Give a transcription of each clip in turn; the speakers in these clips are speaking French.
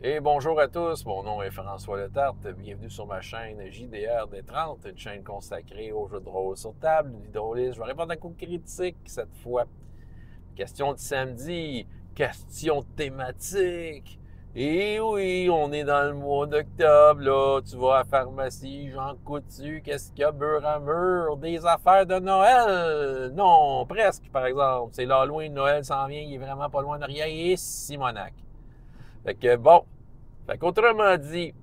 Et bonjour à tous, mon nom est François Letarte. Bienvenue sur ma chaîne JDR des 30, une chaîne consacrée aux jeux de rôle sur table, l'hydroliste. Je vais répondre à coups de critique cette fois. Question de samedi, question thématique. Et oui, on est dans le mois d'octobre, là. Tu vas à la pharmacie, Jean Coutu, qu'est-ce qu'il y a, beurre à mûr, des affaires de Noël? Non, presque, par exemple. C'est l'Halloween, Noël s'en vient, il est vraiment pas loin de rien. Et Simonac. Fait que bon, fait qu'autrement dit,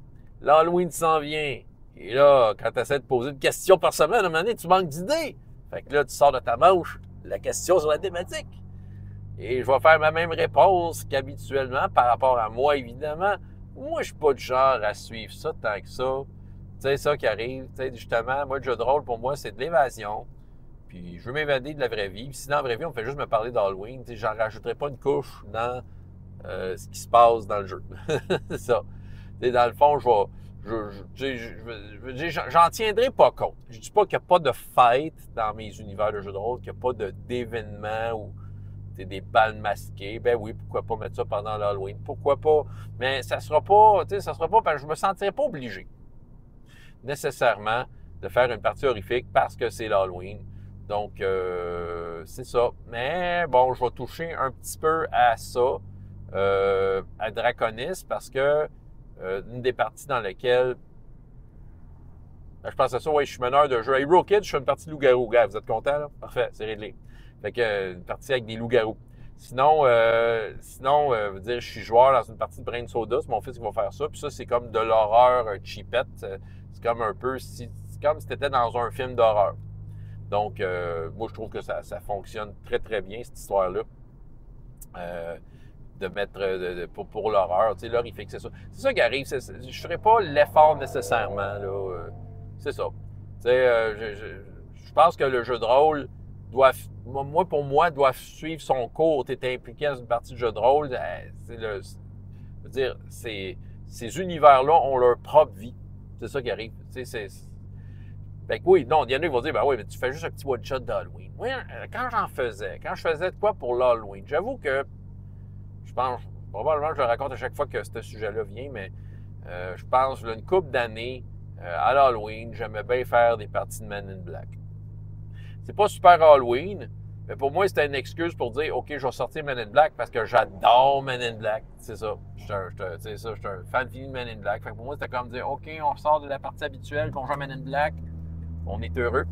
l'Halloween s'en vient. Et là, quand tu essaies de poser une question par semaine, à un moment donné, tu manques d'idées. Fait que là, tu sors de ta manche la question sur la thématique. Et je vais faire ma même réponse qu'habituellement par rapport à moi, évidemment. Moi, je suis pas du genre à suivre ça tant que ça. Tu sais, ça qui arrive. Tu sais, justement, moi, le jeu de rôle, pour moi, c'est de l'évasion. Puis je veux m'évader de la vraie vie. Puis si dans la vraie vie, on fait juste me parler d'Halloween, tu sais, j'en rajouterai pas une couche dans ce qui se passe dans le jeu. C'est ça. T'sais, dans le fond, j'en tiendrai pas compte. Je dis pas qu'il n'y a pas de fête dans mes univers de jeux de rôle, qu'il n'y a pas d'événements ou des balles masquées. Ben oui, pourquoi pas mettre ça pendant l'Halloween? Pourquoi pas? Mais ça sera pas, ça sera pas parce que je me sentirai pas obligé nécessairement de faire une partie horrifique parce que c'est l'Halloween. Donc, c'est ça. Mais bon, je vais toucher un petit peu à ça, à Draconis, parce que une des parties dans lesquelles je pense à ça, ouais, je suis meneur de jeu. À Hero Kids, je fais une partie de loup-garou. Gars, vous êtes contents, là? Parfait, c'est réglé. Fait que une partie avec des loups-garous. Sinon, je veux dire, je suis joueur dans une partie de Brain Soda, c'est mon fils qui va faire ça. Puis ça, c'est comme de l'horreur cheapette. C'est comme un peu, c'est comme si t'étais dans un film d'horreur. Donc, moi, je trouve que ça fonctionne très, très bien, cette histoire-là. De mettre pour l'horreur. Tu sais, l'horrifique, c'est ça. C'est ça qui arrive. Je ne ferai pas l'effort nécessairement. Là, c'est ça. Tu sais, je pense que le jeu de rôle doit, pour moi, doit suivre son cours. Tu es impliqué dans une partie de jeu de rôle. Je veux dire, ces univers-là ont leur propre vie. C'est ça qui arrive. Tu sais, fait que oui, non, il y en a qui vont dire, ben oui, mais tu fais juste un petit one-shot d'Halloween. Oui, quand je faisais de quoi pour l'Halloween, j'avoue que je pense, probablement, je le raconte à chaque fois que ce sujet-là vient, mais je pense, une couple d'années, à l'Halloween, j'aimais bien faire des parties de Men in Black. C'est pas super Halloween, mais pour moi, c'était une excuse pour dire, OK, je vais sortir Men in Black parce que j'adore Men in Black. C'est ça. Je suis un fan fini de Men in Black. Fait que pour moi, c'était comme dire, OK, on sort de la partie habituelle, qu'on joue à Men in Black. On est heureux.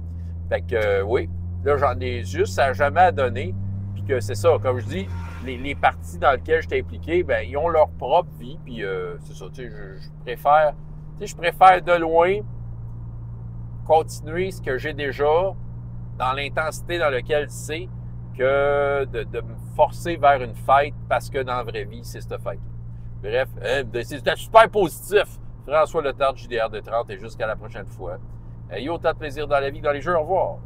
Fait que, oui, là, j'en ai juste, ça n'a jamais donné. Puis que c'est ça, comme je dis, les parties dans lesquelles j'étais impliqué, ben ils ont leur propre vie. Puis c'est ça, tu sais, je préfère de loin continuer ce que j'ai déjà dans l'intensité dans laquelle c'est que de me forcer vers une fête parce que dans la vraie vie, c'est cette fête. Bref, c'était super positif. François Letarte, JDR de 30 et jusqu'à la prochaine fois. Ayez autant de plaisir dans la vie que dans les jeux. Au revoir.